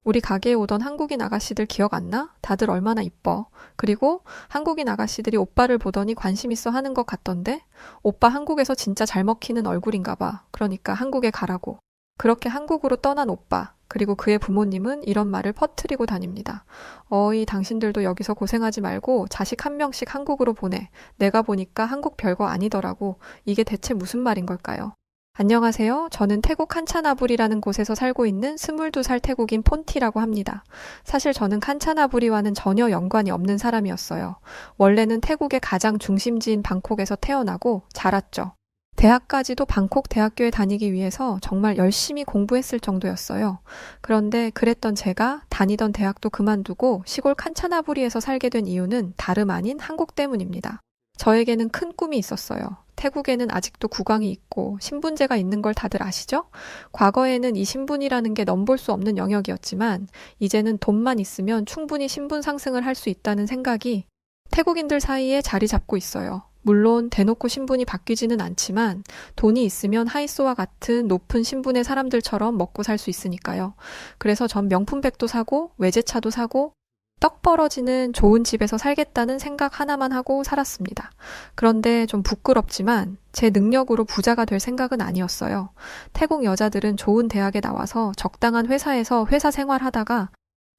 우리 가게에 오던 한국인 아가씨들 기억 안 나? 다들 얼마나 이뻐. 그리고 한국인 아가씨들이 오빠를 보더니 관심 있어 하는 것 같던데? 오빠 한국에서 진짜 잘 먹히는 얼굴인가 봐. 그러니까 한국에 가라고. 그렇게 한국으로 떠난 오빠, 그리고 그의 부모님은 이런 말을 퍼뜨리고 다닙니다. 어이, 당신들도 여기서 고생하지 말고 자식 한 명씩 한국으로 보내. 내가 보니까 한국 별거 아니더라고. 이게 대체 무슨 말인 걸까요? 안녕하세요. 저는 태국 칸차나부리라는 곳에서 살고 있는 22살 태국인 폰티라고 합니다. 사실 저는 칸차나부리와는 전혀 연관이 없는 사람이었어요. 원래는 태국의 가장 중심지인 방콕에서 태어나고 자랐죠. 대학까지도 방콕 대학교에 다니기 위해서 정말 열심히 공부했을 정도였어요. 그런데 그랬던 제가 다니던 대학도 그만두고 시골 칸차나부리에서 살게 된 이유는 다름 아닌 한국 때문입니다. 저에게는 큰 꿈이 있었어요. 태국에는 아직도 국왕이 있고 신분제가 있는 걸 다들 아시죠? 과거에는 이 신분이라는 게 넘볼 수 없는 영역이었지만 이제는 돈만 있으면 충분히 신분 상승을 할 수 있다는 생각이 태국인들 사이에 자리 잡고 있어요. 물론 대놓고 신분이 바뀌지는 않지만 돈이 있으면 하이소와 같은 높은 신분의 사람들처럼 먹고 살 수 있으니까요. 그래서 전 명품백도 사고 외제차도 사고 떡 벌어지는 좋은 집에서 살겠다는 생각 하나만 하고 살았습니다. 그런데 좀 부끄럽지만 제 능력으로 부자가 될 생각은 아니었어요. 태국 여자들은 좋은 대학에 나와서 적당한 회사에서 회사 생활하다가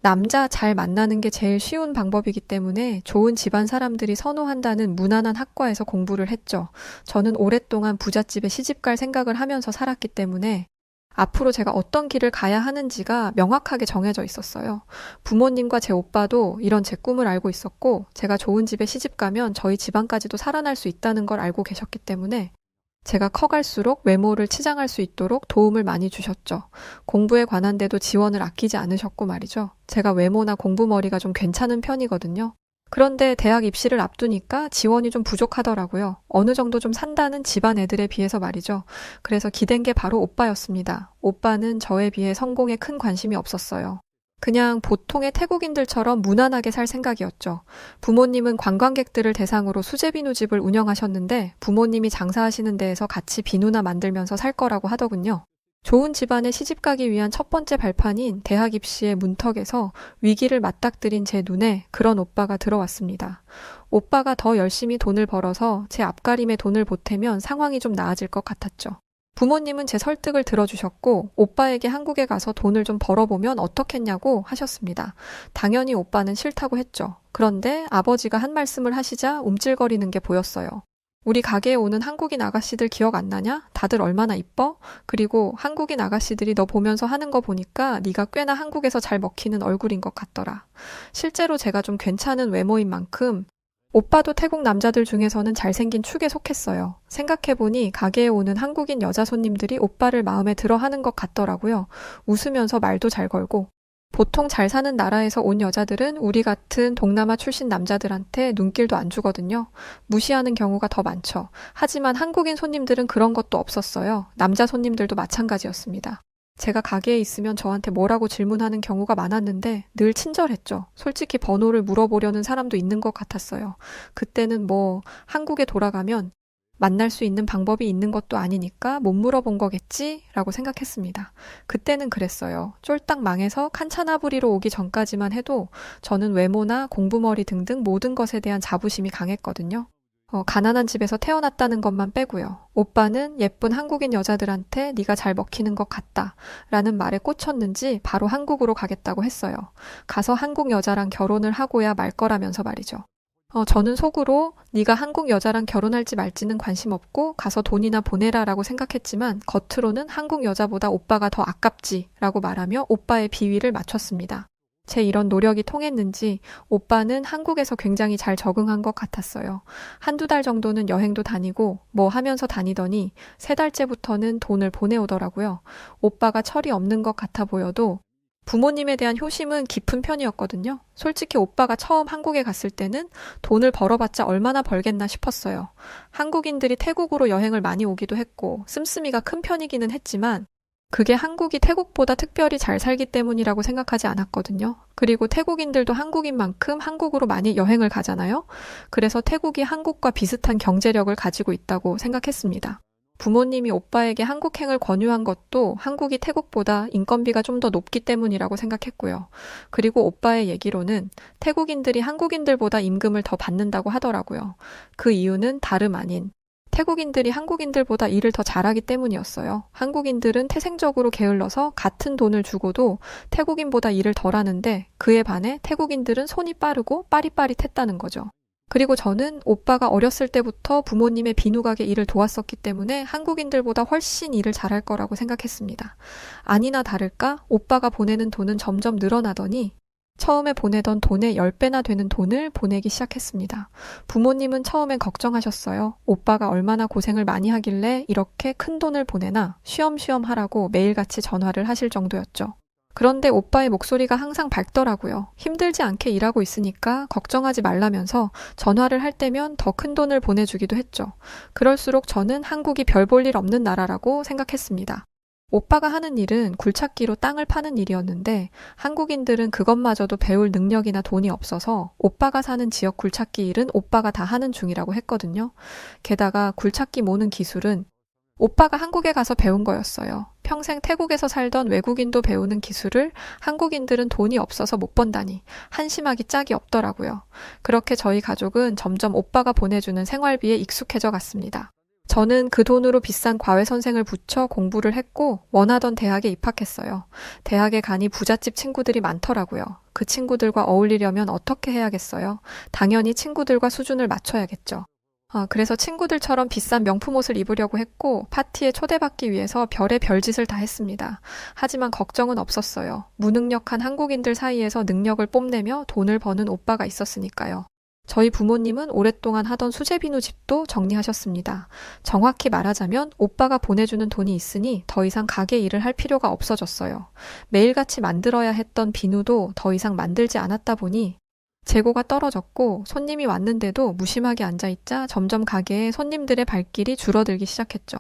남자 잘 만나는 게 제일 쉬운 방법이기 때문에 좋은 집안 사람들이 선호한다는 무난한 학과에서 공부를 했죠. 저는 오랫동안 부잣집에 시집갈 생각을 하면서 살았기 때문에 앞으로 제가 어떤 길을 가야 하는지가 명확하게 정해져 있었어요. 부모님과 제 오빠도 이런 제 꿈을 알고 있었고 제가 좋은 집에 시집가면 저희 집안까지도 살아날 수 있다는 걸 알고 계셨기 때문에 제가 커갈수록 외모를 치장할 수 있도록 도움을 많이 주셨죠. 공부에 관한 데도 지원을 아끼지 않으셨고 말이죠. 제가 외모나 공부머리가 좀 괜찮은 편이거든요. 그런데 대학 입시를 앞두니까 지원이 좀 부족하더라고요. 어느 정도 좀 산다는 집안 애들에 비해서 말이죠. 그래서 기댄 게 바로 오빠였습니다. 오빠는 저에 비해 성공에 큰 관심이 없었어요. 그냥 보통의 태국인들처럼 무난하게 살 생각이었죠. 부모님은 관광객들을 대상으로 수제 비누집을 운영하셨는데 부모님이 장사하시는 데에서 같이 비누나 만들면서 살 거라고 하더군요. 좋은 집안에 시집가기 위한 첫 번째 발판인 대학 입시의 문턱에서 위기를 맞닥뜨린 제 눈에 그런 오빠가 들어왔습니다. 오빠가 더 열심히 돈을 벌어서 제 앞가림에 돈을 보태면 상황이 좀 나아질 것 같았죠. 부모님은 제 설득을 들어주셨고 오빠에게 한국에 가서 돈을 좀 벌어보면 어떻겠냐고 하셨습니다. 당연히 오빠는 싫다고 했죠. 그런데 아버지가 한 말씀을 하시자 움찔거리는 게 보였어요. 우리 가게에 오는 한국인 아가씨들 기억 안 나냐? 다들 얼마나 이뻐? 그리고 한국인 아가씨들이 너 보면서 하는 거 보니까 네가 꽤나 한국에서 잘 먹히는 얼굴인 것 같더라. 실제로 제가 좀 괜찮은 외모인 만큼 오빠도 태국 남자들 중에서는 잘생긴 축에 속했어요. 생각해보니 가게에 오는 한국인 여자 손님들이 오빠를 마음에 들어 하는 것 같더라고요. 웃으면서 말도 잘 걸고. 보통 잘 사는 나라에서 온 여자들은 우리 같은 동남아 출신 남자들한테 눈길도 안 주거든요. 무시하는 경우가 더 많죠. 하지만 한국인 손님들은 그런 것도 없었어요. 남자 손님들도 마찬가지였습니다. 제가 가게에 있으면 저한테 뭐라고 질문하는 경우가 많았는데 늘 친절했죠. 솔직히 번호를 물어보려는 사람도 있는 것 같았어요. 그때는 한국에 돌아가면 만날 수 있는 방법이 있는 것도 아니니까 못 물어본 거겠지? 라고 생각했습니다. 그때는 그랬어요. 쫄딱 망해서 칸차나부리로 오기 전까지만 해도 저는 외모나 공부머리 등등 모든 것에 대한 자부심이 강했거든요. 가난한 집에서 태어났다는 것만 빼고요. 오빠는 예쁜 한국인 여자들한테 네가 잘 먹히는 것 같다 라는 말에 꽂혔는지 바로 한국으로 가겠다고 했어요. 가서 한국 여자랑 결혼을 하고야 말 거라면서 말이죠. 저는 속으로 네가 한국 여자랑 결혼할지 말지는 관심 없고 가서 돈이나 보내라 라고 생각했지만 겉으로는 한국 여자보다 오빠가 더 아깝지 라고 말하며 오빠의 비위를 맞췄습니다. 제 이런 노력이 통했는지 오빠는 한국에서 굉장히 잘 적응한 것 같았어요. 한두 달 정도는 여행도 다니고 하면서 다니더니 3달째부터는 돈을 보내오더라고요. 오빠가 철이 없는 것 같아 보여도 부모님에 대한 효심은 깊은 편이었거든요. 솔직히 오빠가 처음 한국에 갔을 때는 돈을 벌어봤자 얼마나 벌겠나 싶었어요. 한국인들이 태국으로 여행을 많이 오기도 했고 씀씀이가 큰 편이기는 했지만 그게 한국이 태국보다 특별히 잘 살기 때문이라고 생각하지 않았거든요. 그리고 태국인들도 한국인만큼 한국으로 많이 여행을 가잖아요. 그래서 태국이 한국과 비슷한 경제력을 가지고 있다고 생각했습니다. 부모님이 오빠에게 한국행을 권유한 것도 한국이 태국보다 인건비가 좀 더 높기 때문이라고 생각했고요. 그리고 오빠의 얘기로는 태국인들이 한국인들보다 임금을 더 받는다고 하더라고요. 그 이유는 다름 아닌 태국인들이 한국인들보다 일을 더 잘하기 때문이었어요. 한국인들은 태생적으로 게을러서 같은 돈을 주고도 태국인보다 일을 덜 하는데 그에 반해 태국인들은 손이 빠르고 빠릿빠릿했다는 거죠. 그리고 저는 오빠가 어렸을 때부터 부모님의 비누가게 일을 도왔었기 때문에 한국인들보다 훨씬 일을 잘할 거라고 생각했습니다. 아니나 다를까 오빠가 보내는 돈은 점점 늘어나더니 처음에 보내던 돈의 10배나 되는 돈을 보내기 시작했습니다. 부모님은 처음엔 걱정하셨어요. 오빠가 얼마나 고생을 많이 하길래 이렇게 큰 돈을 보내나 쉬엄쉬엄 하라고 매일같이 전화를 하실 정도였죠. 그런데 오빠의 목소리가 항상 밝더라고요. 힘들지 않게 일하고 있으니까 걱정하지 말라면서 전화를 할 때면 더 큰 돈을 보내주기도 했죠. 그럴수록 저는 한국이 별 볼 일 없는 나라라고 생각했습니다. 오빠가 하는 일은 굴착기로 땅을 파는 일이었는데 한국인들은 그것마저도 배울 능력이나 돈이 없어서 오빠가 사는 지역 굴착기 일은 오빠가 다 하는 중이라고 했거든요. 게다가 굴착기 모는 기술은 오빠가 한국에 가서 배운 거였어요. 평생 태국에서 살던 외국인도 배우는 기술을 한국인들은 돈이 없어서 못 번다니 한심하기 짝이 없더라고요. 그렇게 저희 가족은 점점 오빠가 보내주는 생활비에 익숙해져 갔습니다. 저는 그 돈으로 비싼 과외 선생을 붙여 공부를 했고 원하던 대학에 입학했어요. 대학에 가니 부잣집 친구들이 많더라고요. 그 친구들과 어울리려면 어떻게 해야겠어요? 당연히 친구들과 수준을 맞춰야겠죠. 그래서 친구들처럼 비싼 명품 옷을 입으려고 했고 파티에 초대받기 위해서 별의 별짓을 다 했습니다. 하지만 걱정은 없었어요. 무능력한 한국인들 사이에서 능력을 뽐내며 돈을 버는 오빠가 있었으니까요. 저희 부모님은 오랫동안 하던 수제비누 집도 정리하셨습니다. 정확히 말하자면 오빠가 보내주는 돈이 있으니 더 이상 가게 일을 할 필요가 없어졌어요. 매일같이 만들어야 했던 비누도 더 이상 만들지 않았다 보니 재고가 떨어졌고 손님이 왔는데도 무심하게 앉아있자 점점 가게에 손님들의 발길이 줄어들기 시작했죠.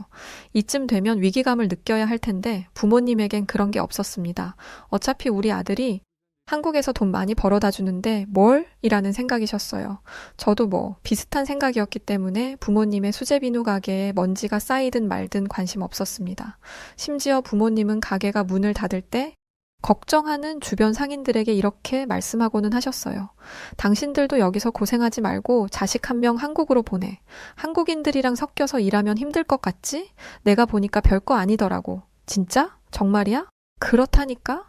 이쯤 되면 위기감을 느껴야 할 텐데 부모님에겐 그런 게 없었습니다. 어차피 우리 아들이 한국에서 돈 많이 벌어다 주는데 뭘? 이라는 생각이셨어요. 저도 비슷한 생각이었기 때문에 부모님의 수제비누 가게에 먼지가 쌓이든 말든 관심 없었습니다. 심지어 부모님은 가게가 문을 닫을 때 걱정하는 주변 상인들에게 이렇게 말씀하고는 하셨어요. 당신들도 여기서 고생하지 말고 자식 한 명 한국으로 보내. 한국인들이랑 섞여서 일하면 힘들 것 같지? 내가 보니까 별거 아니더라고. 진짜? 정말이야? 그렇다니까?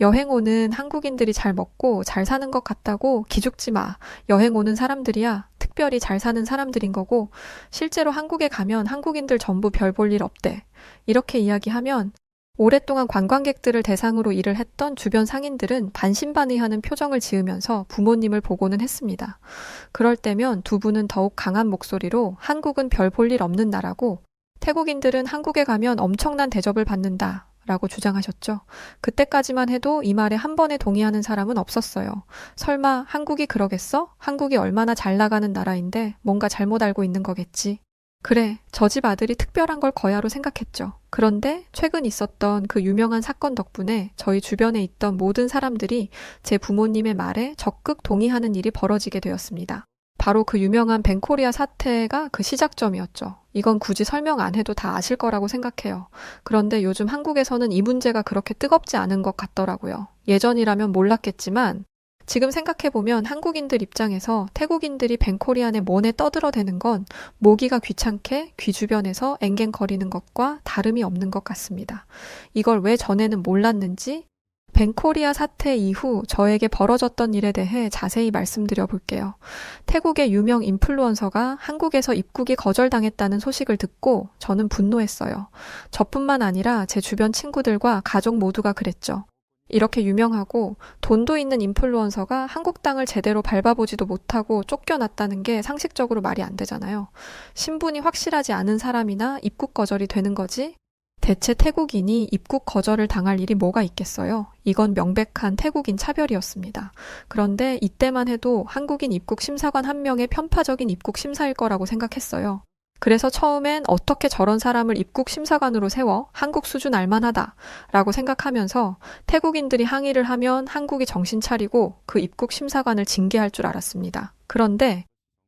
여행 오는 한국인들이 잘 먹고 잘 사는 것 같다고 기죽지 마. 여행 오는 사람들이야. 특별히 잘 사는 사람들인 거고 실제로 한국에 가면 한국인들 전부 별 볼 일 없대. 이렇게 이야기하면 오랫동안 관광객들을 대상으로 일을 했던 주변 상인들은 반신반의하는 표정을 지으면서 부모님을 보고는 했습니다. 그럴 때면 두 분은 더욱 강한 목소리로 한국은 별 볼 일 없는 나라고 태국인들은 한국에 가면 엄청난 대접을 받는다 라고 주장하셨죠. 그때까지만 해도 이 말에 한 번에 동의하는 사람은 없었어요. 설마 한국이 그러겠어? 한국이 얼마나 잘 나가는 나라인데 뭔가 잘못 알고 있는 거겠지. 그래, 저 집 아들이 특별한 걸 거야로 생각했죠. 그런데 최근 있었던 그 유명한 사건 덕분에 저희 주변에 있던 모든 사람들이 제 부모님의 말에 적극 동의하는 일이 벌어지게 되었습니다. 바로 그 유명한 벤코리아 사태가 그 시작점이었죠. 이건 굳이 설명 안 해도 다 아실 거라고 생각해요. 그런데 요즘 한국에서는 이 문제가 그렇게 뜨겁지 않은 것 같더라고요. 예전이라면 몰랐겠지만 지금 생각해보면 한국인들 입장에서 태국인들이 벤코리안에 뭐내 떠들어대는 건 모기가 귀찮게 귀 주변에서 앵갱거리는 것과 다름이 없는 것 같습니다. 이걸 왜 전에는 몰랐는지 벤코리아 사태 이후 저에게 벌어졌던 일에 대해 자세히 말씀드려 볼게요. 태국의 유명 인플루언서가 한국에서 입국이 거절당했다는 소식을 듣고 저는 분노했어요. 저뿐만 아니라 제 주변 친구들과 가족 모두가 그랬죠. 이렇게 유명하고 돈도 있는 인플루언서가 한국 땅을 제대로 밟아보지도 못하고 쫓겨났다는 게 상식적으로 말이 안 되잖아요. 신분이 확실하지 않은 사람이나 입국 거절이 되는 거지? 대체 태국인이 입국 거절을 당할 일이 뭐가 있겠어요? 이건 명백한 태국인 차별이었습니다. 그런데 이때만 해도 한국인 입국 심사관 한 명의 편파적인 입국 심사일 거라고 생각했어요. 그래서 처음엔 어떻게 저런 사람을 입국 심사관으로 세워? 한국 수준 알만하다 라고 생각하면서 태국인들이 항의를 하면 한국이 정신 차리고 그 입국 심사관을 징계할 줄 알았습니다. 그런데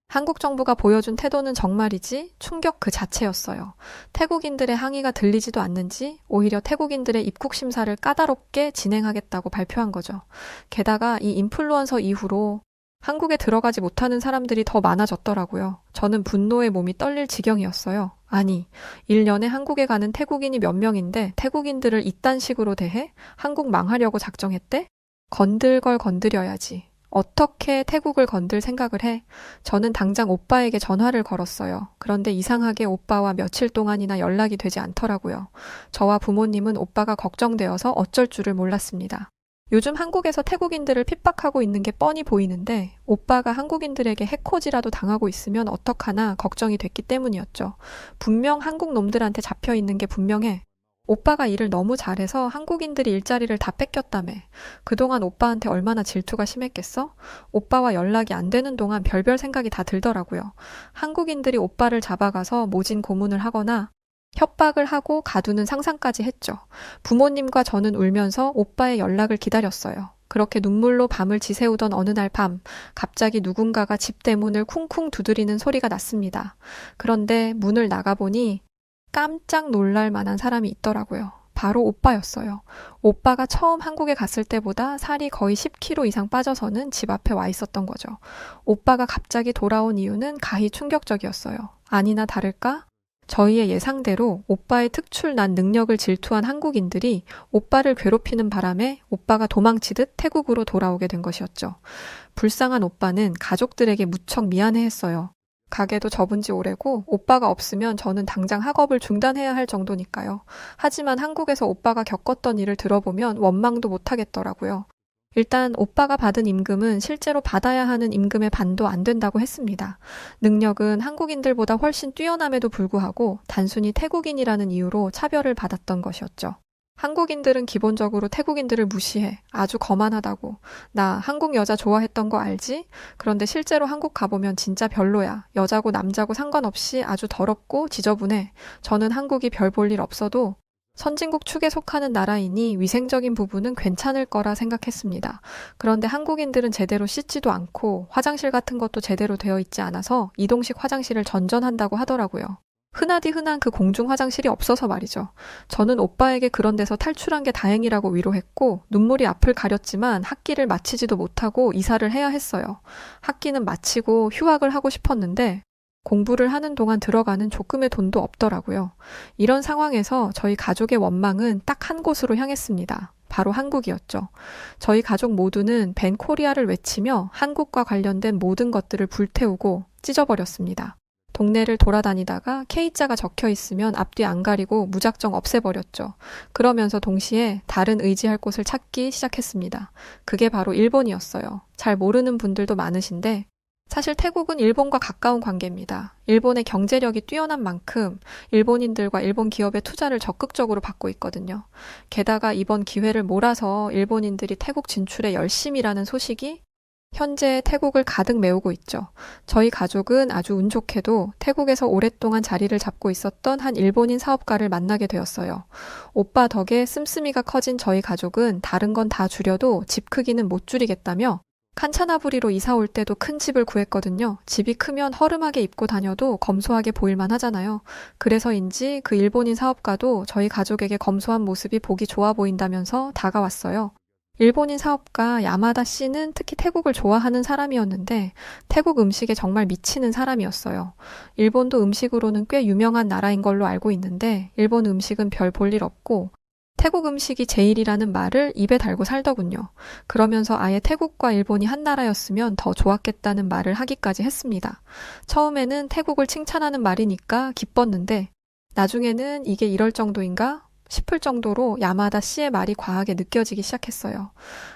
한국 정부가 보여준 태도는 정말이지 충격 그 자체였어요. 태국인들의 항의가 들리지도 않는지 오히려 태국인들의 입국 심사를 까다롭게 진행하겠다고 발표한 거죠. 게다가 이 인플루언서 이후로 한국에 들어가지 못하는 사람들이 더 많아졌더라고요. 저는 분노에 몸이 떨릴 지경이었어요. 아니, 1년에 한국에 가는 태국인이 몇 명인데 태국인들을 이딴 식으로 대해? 한국 망하려고 작정했대? 건들 걸 건드려야지. 어떻게 태국을 건들 생각을 해? 저는 당장 오빠에게 전화를 걸었어요. 그런데 이상하게 오빠와 며칠 동안이나 연락이 되지 않더라고요. 저와 부모님은 오빠가 걱정되어서 어쩔 줄을 몰랐습니다. 요즘 한국에서 태국인들을 핍박하고 있는 게 뻔히 보이는데 오빠가 한국인들에게 해코지라도 당하고 있으면 어떡하나 걱정이 됐기 때문이었죠. 분명 한국 놈들한테 잡혀 있는 게 분명해. 오빠가 일을 너무 잘해서 한국인들이 일자리를 다 뺏겼다며. 그동안 오빠한테 얼마나 질투가 심했겠어? 오빠와 연락이 안 되는 동안 별별 생각이 다 들더라고요. 한국인들이 오빠를 잡아가서 모진 고문을 하거나 협박을 하고 가두는 상상까지 했죠. 부모님과 저는 울면서 오빠의 연락을 기다렸어요. 그렇게 눈물로 밤을 지새우던 어느 날 밤, 갑자기 누군가가 집 대문을 쿵쿵 두드리는 소리가 났습니다. 그런데 문을 나가보니 깜짝 놀랄 만한 사람이 있더라고요. 바로 오빠였어요. 오빠가 처음 한국에 갔을 때보다 살이 거의 10kg 이상 빠져서는 집 앞에 와 있었던 거죠. 오빠가 갑자기 돌아온 이유는 가히 충격적이었어요. 아니나 다를까? 저희의 예상대로 오빠의 특출난 능력을 질투한 한국인들이 오빠를 괴롭히는 바람에 오빠가 도망치듯 태국으로 돌아오게 된 것이었죠. 불쌍한 오빠는 가족들에게 무척 미안해했어요. 가게도 접은 지 오래고 오빠가 없으면 저는 당장 학업을 중단해야 할 정도니까요. 하지만 한국에서 오빠가 겪었던 일을 들어보면 원망도 못하겠더라고요. 일단 오빠가 받은 임금은 실제로 받아야 하는 임금의 반도 안 된다고 했습니다. 능력은 한국인들보다 훨씬 뛰어남에도 불구하고 단순히 태국인이라는 이유로 차별을 받았던 것이었죠. 한국인들은 기본적으로 태국인들을 무시해. 아주 거만하다고. 나 한국 여자 좋아했던 거 알지? 그런데 실제로 한국 가보면 진짜 별로야. 여자고 남자고 상관없이 아주 더럽고 지저분해. 저는 한국이 별 볼 일 없어도 선진국 축에 속하는 나라이니 위생적인 부분은 괜찮을 거라 생각했습니다. 그런데 한국인들은 제대로 씻지도 않고 화장실 같은 것도 제대로 되어 있지 않아서 이동식 화장실을 전전한다고 하더라고요. 흔하디 흔한 그 공중 화장실이 없어서 말이죠. 저는 오빠에게 그런 데서 탈출한 게 다행이라고 위로했고 눈물이 앞을 가렸지만 학기를 마치지도 못하고 이사를 해야 했어요. 학기는 마치고 휴학을 하고 싶었는데 공부를 하는 동안 들어가는 조금의 돈도 없더라고요. 이런 상황에서 저희 가족의 원망은 딱 한 곳으로 향했습니다. 바로 한국이었죠. 저희 가족 모두는 벤 코리아를 외치며 한국과 관련된 모든 것들을 불태우고 찢어버렸습니다. 동네를 돌아다니다가 K자가 적혀 있으면 앞뒤 안 가리고 무작정 없애버렸죠. 그러면서 동시에 다른 의지할 곳을 찾기 시작했습니다. 그게 바로 일본이었어요. 잘 모르는 분들도 많으신데 사실 태국은 일본과 가까운 관계입니다. 일본의 경제력이 뛰어난 만큼 일본인들과 일본 기업의 투자를 적극적으로 받고 있거든요. 게다가 이번 기회를 몰아서 일본인들이 태국 진출에 열심이라는 소식이 현재 태국을 가득 메우고 있죠. 저희 가족은 아주 운 좋게도 태국에서 오랫동안 자리를 잡고 있었던 한 일본인 사업가를 만나게 되었어요. 오빠 덕에 씀씀이가 커진 저희 가족은 다른 건 다 줄여도 집 크기는 못 줄이겠다며 칸차나부리로 이사 올 때도 큰 집을 구했거든요. 집이 크면 허름하게 입고 다녀도 검소하게 보일만 하잖아요. 그래서인지 그 일본인 사업가도 저희 가족에게 검소한 모습이 보기 좋아 보인다면서 다가왔어요. 일본인 사업가 야마다 씨는 특히 태국을 좋아하는 사람이었는데 태국 음식에 정말 미치는 사람이었어요. 일본도 음식으로는 꽤 유명한 나라인 걸로 알고 있는데 일본 음식은 별 볼 일 없고 태국 음식이 제일이라는 말을 입에 달고 살더군요. 그러면서 아예 태국과 일본이 한 나라였으면 더 좋았겠다는 말을 하기까지 했습니다. 처음에는 태국을 칭찬하는 말이니까 기뻤는데 나중에는 이게 이럴 정도인가 싶을 정도로 야마다 씨의 말이 과하게 느껴지기 시작했어요.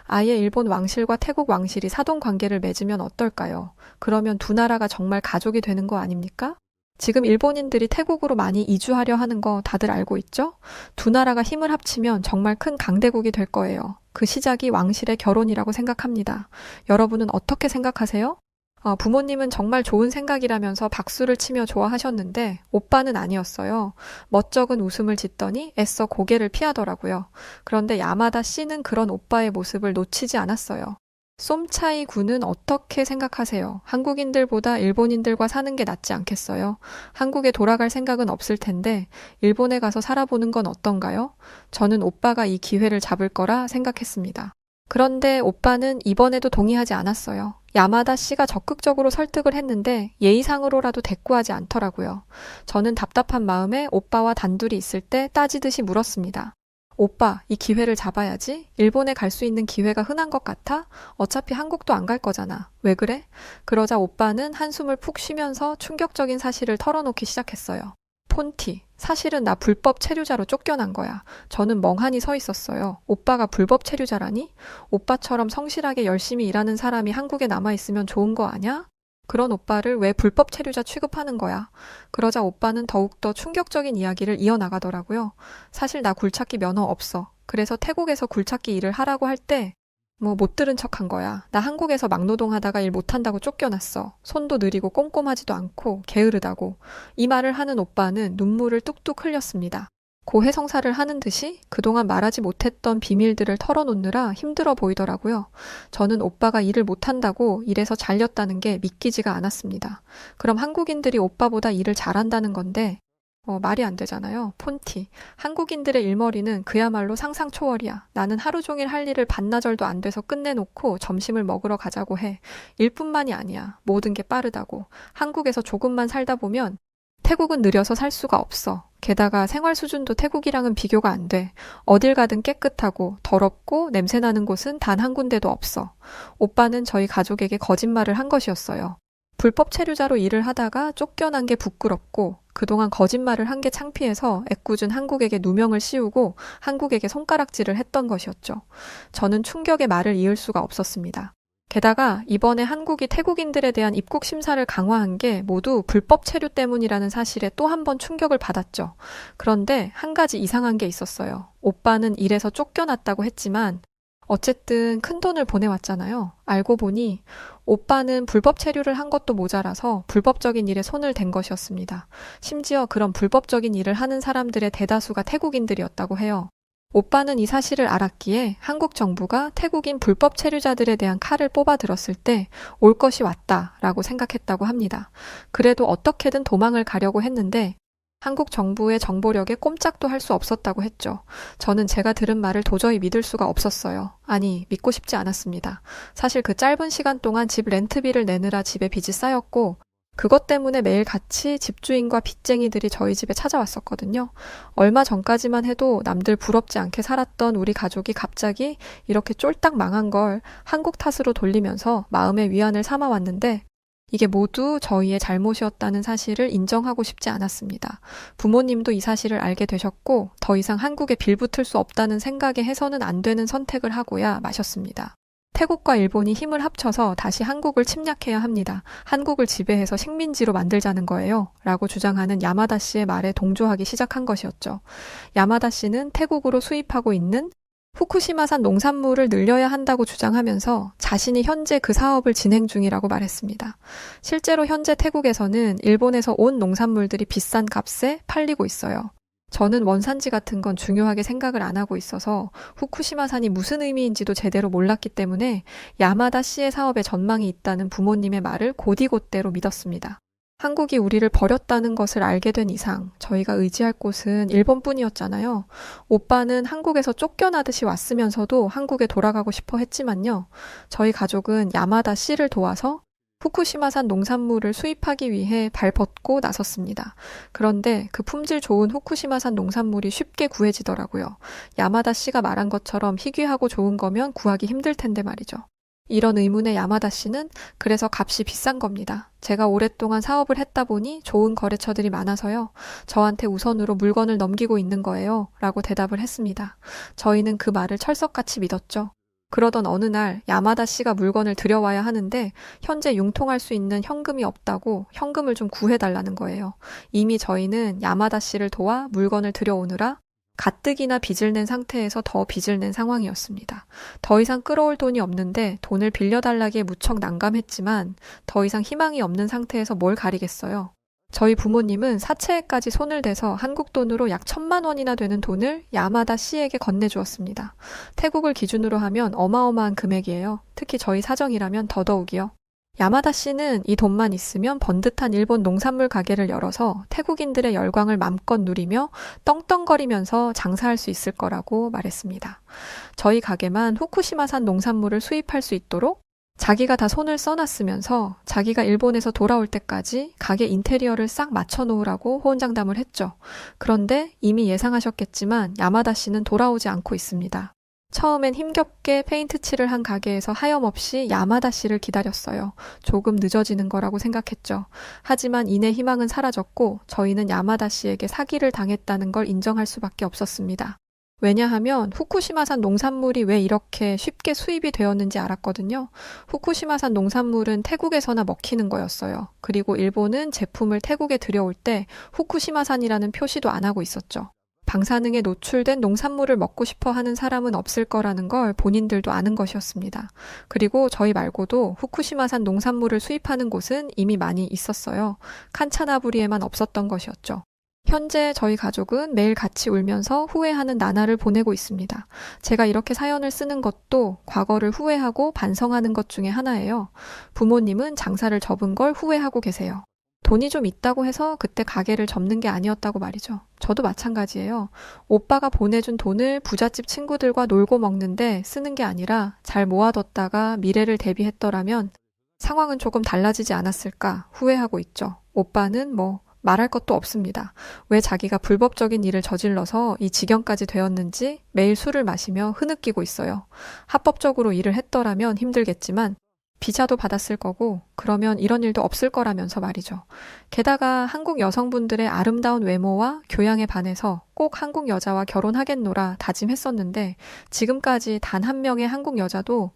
아예 일본 왕실과 태국 왕실이 사돈 관계를 맺으면 어떨까요? 그러면 두 나라가 정말 가족이 되는 거 아닙니까? 지금 일본인들이 태국으로 많이 이주하려 하는 거 다들 알고 있죠? 두 나라가 힘을 합치면 정말 큰 강대국이 될 거예요. 그 시작이 왕실의 결혼이라고 생각합니다. 여러분은 어떻게 생각하세요? 부모님은 정말 좋은 생각이라면서 박수를 치며 좋아하셨는데 오빠는 아니었어요. 멋쩍은 웃음을 짓더니 애써 고개를 피하더라고요. 그런데 야마다 씨는 그런 오빠의 모습을 놓치지 않았어요. 쏨차이 군은 어떻게 생각하세요? 한국인들보다 일본인들과 사는 게 낫지 않겠어요? 한국에 돌아갈 생각은 없을 텐데 일본에 가서 살아보는 건 어떤가요? 저는 오빠가 이 기회를 잡을 거라 생각했습니다. 그런데 오빠는 이번에도 동의하지 않았어요. 야마다 씨가 적극적으로 설득을 했는데 예의상으로라도 대꾸하지 않더라고요. 저는 답답한 마음에 오빠와 단둘이 있을 때 따지듯이 물었습니다. 오빠, 이 기회를 잡아야지. 일본에 갈 수 있는 기회가 흔한 것 같아? 어차피 한국도 안 갈 거잖아. 왜 그래? 그러자 오빠는 한숨을 푹 쉬면서 충격적인 사실을 털어놓기 시작했어요. 폰티, 사실은 나 불법 체류자로 쫓겨난 거야. 저는 멍하니 서 있었어요. 오빠가 불법 체류자라니? 오빠처럼 성실하게 열심히 일하는 사람이 한국에 남아있으면 좋은 거 아냐? 그런 오빠를 왜 불법 체류자 취급하는 거야? 그러자 오빠는 더욱더 충격적인 이야기를 이어나가더라고요. 사실 나 굴착기 면허 없어. 그래서 태국에서 굴착기 일을 하라고 할 때 못 들은 척한 거야. 나 한국에서 막노동하다가 일 못한다고 쫓겨났어. 손도 느리고 꼼꼼하지도 않고 게으르다고. 이 말을 하는 오빠는 눈물을 뚝뚝 흘렸습니다. 고해성사를 하는 듯이 그동안 말하지 못했던 비밀들을 털어놓느라 힘들어 보이더라고요. 저는 오빠가 일을 못한다고 일에서 잘렸다는 게 믿기지가 않았습니다. 그럼 한국인들이 오빠보다 일을 잘한다는 건데 말이 안 되잖아요. 폰티. 한국인들의 일머리는 그야말로 상상 초월이야. 나는 하루 종일 할 일을 반나절도 안 돼서 끝내놓고 점심을 먹으러 가자고 해. 일뿐만이 아니야. 모든 게 빠르다고. 한국에서 조금만 살다 보면 태국은 느려서 살 수가 없어. 게다가 생활 수준도 태국이랑은 비교가 안 돼. 어딜 가든 깨끗하고 더럽고 냄새나는 곳은 단 한 군데도 없어. 오빠는 저희 가족에게 거짓말을 한 것이었어요. 불법 체류자로 일을 하다가 쫓겨난 게 부끄럽고 그동안 거짓말을 한 게 창피해서 애꿎은 한국에게 누명을 씌우고 한국에게 손가락질을 했던 것이었죠. 저는 충격의 말을 이을 수가 없었습니다. 게다가 이번에 한국이 태국인들에 대한 입국 심사를 강화한 게 모두 불법 체류 때문이라는 사실에 또 한 번 충격을 받았죠. 그런데 한 가지 이상한 게 있었어요. 오빠는 일에서 쫓겨났다고 했지만 어쨌든 큰돈을 보내왔잖아요. 알고 보니 오빠는 불법 체류를 한 것도 모자라서 불법적인 일에 손을 댄 것이었습니다. 심지어 그런 불법적인 일을 하는 사람들의 대다수가 태국인들이었다고 해요. 오빠는 이 사실을 알았기에 한국 정부가 태국인 불법 체류자들에 대한 칼을 뽑아 들었을 때 올 것이 왔다라고 생각했다고 합니다. 그래도 어떻게든 도망을 가려고 했는데 한국 정부의 정보력에 꼼짝도 할 수 없었다고 했죠. 저는 제가 들은 말을 도저히 믿을 수가 없었어요. 아니, 믿고 싶지 않았습니다. 사실 그 짧은 시간 동안 집 렌트비를 내느라 집에 빚이 쌓였고 그것 때문에 매일 같이 집주인과 빚쟁이들이 저희 집에 찾아왔었거든요. 얼마 전까지만 해도 남들 부럽지 않게 살았던 우리 가족이 갑자기 이렇게 쫄딱 망한 걸 한국 탓으로 돌리면서 마음의 위안을 삼아왔는데 이게 모두 저희의 잘못이었다는 사실을 인정하고 싶지 않았습니다. 부모님도 이 사실을 알게 되셨고 더 이상 한국에 빌붙을 수 없다는 생각에 해서는 안 되는 선택을 하고야 마셨습니다. 태국과 일본이 힘을 합쳐서 다시 한국을 침략해야 합니다. 한국을 지배해서 식민지로 만들자는 거예요. 라고 주장하는 야마다 씨의 말에 동조하기 시작한 것이었죠. 야마다 씨는 태국으로 수입하고 있는 후쿠시마산 농산물을 늘려야 한다고 주장하면서 자신이 현재 그 사업을 진행 중이라고 말했습니다. 실제로 현재 태국에서는 일본에서 온 농산물들이 비싼 값에 팔리고 있어요. 저는 원산지 같은 건 중요하게 생각을 안 하고 있어서 후쿠시마산이 무슨 의미인지도 제대로 몰랐기 때문에 야마다 씨의 사업에 전망이 있다는 부모님의 말을 곧이곧대로 믿었습니다. 한국이 우리를 버렸다는 것을 알게 된 이상 저희가 의지할 곳은 일본뿐이었잖아요. 오빠는 한국에서 쫓겨나듯이 왔으면서도 한국에 돌아가고 싶어 했지만요. 저희 가족은 야마다 씨를 도와서 후쿠시마산 농산물을 수입하기 위해 발벗고 나섰습니다. 그런데 그 품질 좋은 후쿠시마산 농산물이 쉽게 구해지더라고요. 야마다 씨가 말한 것처럼 희귀하고 좋은 거면 구하기 힘들 텐데 말이죠. 이런 의문의 야마다 씨는 그래서 값이 비싼 겁니다. 제가 오랫동안 사업을 했다 보니 좋은 거래처들이 많아서요. 저한테 우선으로 물건을 넘기고 있는 거예요. 라고 대답을 했습니다. 저희는 그 말을 철석같이 믿었죠. 그러던 어느 날 야마다 씨가 물건을 들여와야 하는데 현재 융통할 수 있는 현금이 없다고 현금을 좀 구해달라는 거예요. 이미 저희는 야마다 씨를 도와 물건을 들여오느라 가뜩이나 빚을 낸 상태에서 더 빚을 낸 상황이었습니다. 더 이상 끌어올 돈이 없는데 돈을 빌려달라기에 무척 난감했지만 더 이상 희망이 없는 상태에서 뭘 가리겠어요. 저희 부모님은 사채에까지 손을 대서 한국 돈으로 약 1,000만 원이나 되는 돈을 야마다 씨에게 건네주었습니다. 태국을 기준으로 하면 어마어마한 금액이에요. 특히 저희 사정이라면 더더욱이요. 야마다 씨는 이 돈만 있으면 번듯한 일본 농산물 가게를 열어서 태국인들의 열광을 맘껏 누리며 떵떵거리면서 장사할 수 있을 거라고 말했습니다. 저희 가게만 후쿠시마산 농산물을 수입할 수 있도록 자기가 다 손을 써놨으면서 자기가 일본에서 돌아올 때까지 가게 인테리어를 싹 맞춰놓으라고 호언장담을 했죠. 그런데 이미 예상하셨겠지만 야마다 씨는 돌아오지 않고 있습니다. 처음엔 힘겹게 페인트 칠을 한 가게에서 하염없이 야마다 씨를 기다렸어요. 조금 늦어지는 거라고 생각했죠. 하지만 이내 희망은 사라졌고 저희는 야마다 씨에게 사기를 당했다는 걸 인정할 수밖에 없었습니다. 왜냐하면 후쿠시마산 농산물이 왜 이렇게 쉽게 수입이 되었는지 알았거든요. 후쿠시마산 농산물은 태국에서나 먹히는 거였어요. 그리고 일본은 제품을 태국에 들여올 때 후쿠시마산이라는 표시도 안 하고 있었죠. 방사능에 노출된 농산물을 먹고 싶어 하는 사람은 없을 거라는 걸 본인들도 아는 것이었습니다. 그리고 저희 말고도 후쿠시마산 농산물을 수입하는 곳은 이미 많이 있었어요. 칸차나부리에만 없었던 것이었죠. 현재 저희 가족은 매일 같이 울면서 후회하는 나날을 보내고 있습니다. 제가 이렇게 사연을 쓰는 것도 과거를 후회하고 반성하는 것 중에 하나예요. 부모님은 장사를 접은 걸 후회하고 계세요. 돈이 좀 있다고 해서 그때 가게를 접는 게 아니었다고 말이죠. 저도 마찬가지예요. 오빠가 보내준 돈을 부잣집 친구들과 놀고 먹는데 쓰는 게 아니라 잘 모아뒀다가 미래를 대비했더라면 상황은 조금 달라지지 않았을까 후회하고 있죠. 오빠는 말할 것도 없습니다. 왜 자기가 불법적인 일을 저질러서 이 지경까지 되었는지 매일 술을 마시며 흐느끼고 있어요. 합법적으로 일을 했더라면 힘들겠지만 비자도 받았을 거고 그러면 이런 일도 없을 거라면서 말이죠. 게다가 한국 여성분들의 아름다운 외모와 교양에 반해서 꼭 한국 여자와 결혼하겠노라 다짐했었는데 지금까지 단 한 명의 한국 여자도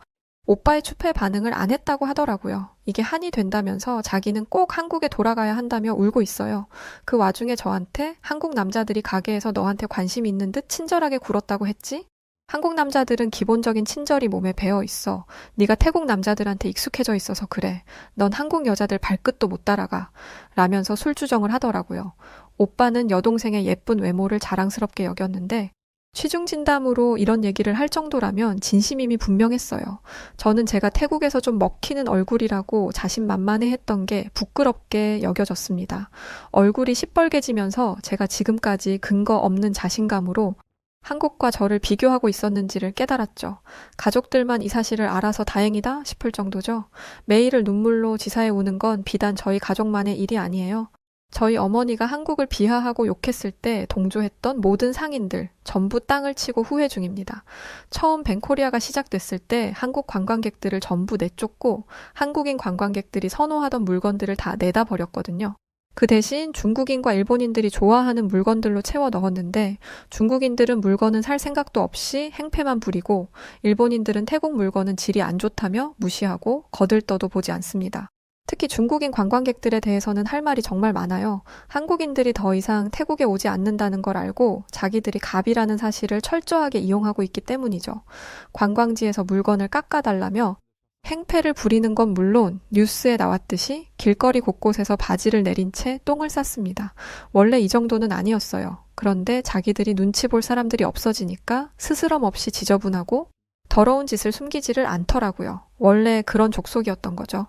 오빠의 추패 반응을 안 했다고 하더라고요. 이게 한이 된다면서 자기는 꼭 한국에 돌아가야 한다며 울고 있어요. 그 와중에 저한테 한국 남자들이 가게에서 너한테 관심 있는 듯 친절하게 굴었다고 했지? 한국 남자들은 기본적인 친절이 몸에 배어 있어. 네가 태국 남자들한테 익숙해져 있어서 그래. 넌 한국 여자들 발끝도 못 따라가. 라면서 술주정을 하더라고요. 오빠는 여동생의 예쁜 외모를 자랑스럽게 여겼는데 취중진담으로 이런 얘기를 할 정도라면 진심임이 분명했어요. 저는 제가 태국에서 좀 먹히는 얼굴이라고 자신만만해했던 게 부끄럽게 여겨졌습니다. 얼굴이 시뻘개지면서 제가 지금까지 근거 없는 자신감으로 한국과 저를 비교하고 있었는지를 깨달았죠. 가족들만 이 사실을 알아서 다행이다 싶을 정도죠. 매일을 눈물로 지사해 우는 건 비단 저희 가족만의 일이 아니에요. 저희 어머니가 한국을 비하하고 욕했을 때 동조했던 모든 상인들 전부 땅을 치고 후회 중입니다. 처음 벤코리아가 시작됐을 때 한국 관광객들을 전부 내쫓고 한국인 관광객들이 선호하던 물건들을 다 내다 버렸거든요. 그 대신 중국인과 일본인들이 좋아하는 물건들로 채워 넣었는데 중국인들은 물건은 살 생각도 없이 행패만 부리고 일본인들은 태국 물건은 질이 안 좋다며 무시하고 거들떠도 보지 않습니다. 특히 중국인 관광객들에 대해서는 할 말이 정말 많아요. 한국인들이 더 이상 태국에 오지 않는다는 걸 알고 자기들이 갑이라는 사실을 철저하게 이용하고 있기 때문이죠. 관광지에서 물건을 깎아달라며 행패를 부리는 건 물론 뉴스에 나왔듯이 길거리 곳곳에서 바지를 내린 채 똥을 쌌습니다. 원래 이 정도는 아니었어요. 그런데 자기들이 눈치 볼 사람들이 없어지니까 스스럼 없이 지저분하고 더러운 짓을 숨기지를 않더라고요. 원래 그런 족속이었던 거죠.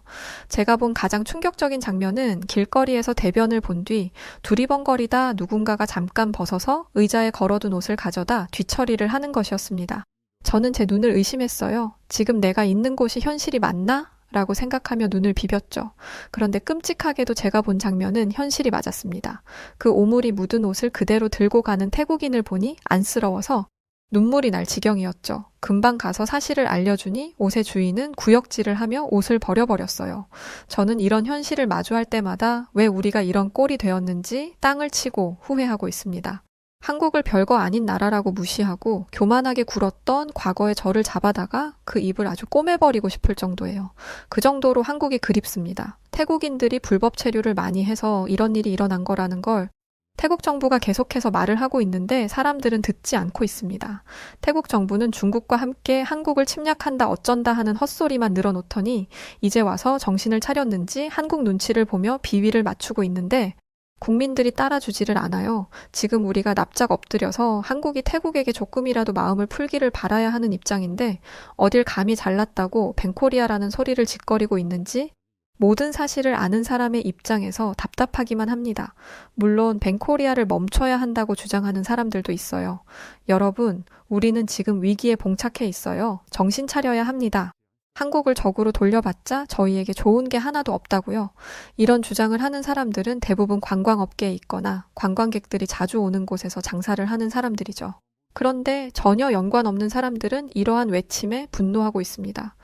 제가 본 가장 충격적인 장면은 길거리에서 대변을 본 뒤 두리번거리다 누군가가 잠깐 벗어서 의자에 걸어둔 옷을 가져다 뒤처리를 하는 것이었습니다. 저는 제 눈을 의심했어요. 지금 내가 있는 곳이 현실이 맞나? 라고 생각하며 눈을 비볐죠. 그런데 끔찍하게도 제가 본 장면은 현실이 맞았습니다. 그 오물이 묻은 옷을 그대로 들고 가는 태국인을 보니 안쓰러워서 눈물이 날 지경이었죠. 금방 가서 사실을 알려주니 옷의 주인은 구역질을 하며 옷을 버려버렸어요. 저는 이런 현실을 마주할 때마다 왜 우리가 이런 꼴이 되었는지 땅을 치고 후회하고 있습니다. 한국을 별거 아닌 나라라고 무시하고 교만하게 굴었던 과거의 저를 잡아다가 그 입을 아주 꼬매버리고 싶을 정도예요. 그 정도로 한국이 그립습니다. 태국인들이 불법 체류를 많이 해서 이런 일이 일어난 거라는 걸 태국 정부가 계속해서 말을 하고 있는데 사람들은 듣지 않고 있습니다. 태국 정부는 중국과 함께 한국을 침략한다 어쩐다 하는 헛소리만 늘어놓더니 이제 와서 정신을 차렸는지 한국 눈치를 보며 비위를 맞추고 있는데 국민들이 따라주지를 않아요. 지금 우리가 납작 엎드려서 한국이 태국에게 조금이라도 마음을 풀기를 바라야 하는 입장인데 어딜 감히 잘났다고 벤코리아라는 소리를 짓거리고 있는지 모든 사실을 아는 사람의 입장에서 답답하기만 합니다. 물론 벤코리아를 멈춰야 한다고 주장하는 사람들도 있어요. 여러분, 우리는 지금 위기에 봉착해 있어요. 정신 차려야 합니다. 한국을 적으로 돌려봤자 저희에게 좋은 게 하나도 없다고요. 이런 주장을 하는 사람들은 대부분 관광업계에 있거나 관광객들이 자주 오는 곳에서 장사를 하는 사람들이죠. 그런데 전혀 연관 없는 사람들은 이러한 외침에 분노하고 있습니다.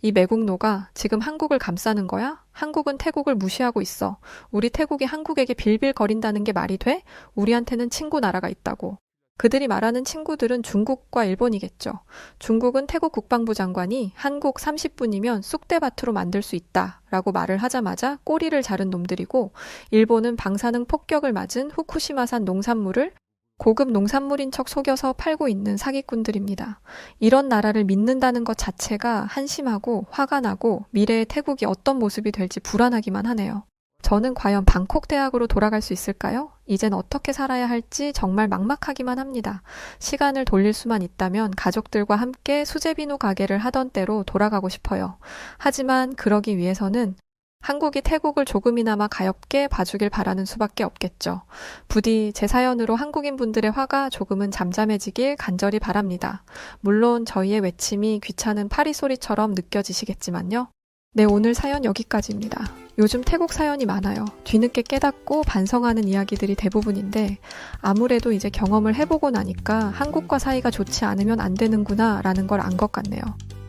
이 매국노가 지금 한국을 감싸는 거야? 한국은 태국을 무시하고 있어. 우리 태국이 한국에게 빌빌거린다는 게 말이 돼? 우리한테는 친구 나라가 있다고. 그들이 말하는 친구들은 중국과 일본이겠죠. 중국은 태국 국방부 장관이 한국 30분이면 쑥대밭으로 만들 수 있다라고 말을 하자마자 꼬리를 자른 놈들이고, 일본은 방사능 폭격을 맞은 후쿠시마산 농산물을 고급 농산물인 척 속여서 팔고 있는 사기꾼들입니다. 이런 나라를 믿는다는 것 자체가 한심하고 화가 나고 미래의 태국이 어떤 모습이 될지 불안하기만 하네요. 저는 과연 방콕 대학으로 돌아갈 수 있을까요? 이젠 어떻게 살아야 할지 정말 막막하기만 합니다. 시간을 돌릴 수만 있다면 가족들과 함께 수제비누 가게를 하던 때로 돌아가고 싶어요. 하지만 그러기 위해서는 한국이 태국을 조금이나마 가엽게 봐주길 바라는 수밖에 없겠죠. 부디 제 사연으로 한국인 분들의 화가 조금은 잠잠해지길 간절히 바랍니다. 물론 저희의 외침이 귀찮은 파리소리처럼 느껴지시겠지만요. 네, 오늘 사연 여기까지입니다. 요즘 태국 사연이 많아요. 뒤늦게 깨닫고 반성하는 이야기들이 대부분인데 아무래도 이제 경험을 해보고 나니까 한국과 사이가 좋지 않으면 안 되는구나 라는 걸 안 것 같네요.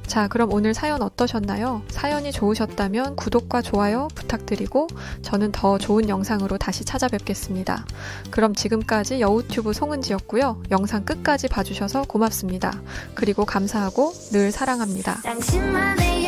자, 그럼 오늘 사연 어떠셨나요? 사연이 좋으셨다면 구독과 좋아요 부탁드리고 저는 더 좋은 영상으로 다시 찾아뵙겠습니다. 그럼 지금까지 여우튜브 송은지였고요. 영상 끝까지 봐주셔서 고맙습니다. 그리고 감사하고 늘 사랑합니다. 당신만의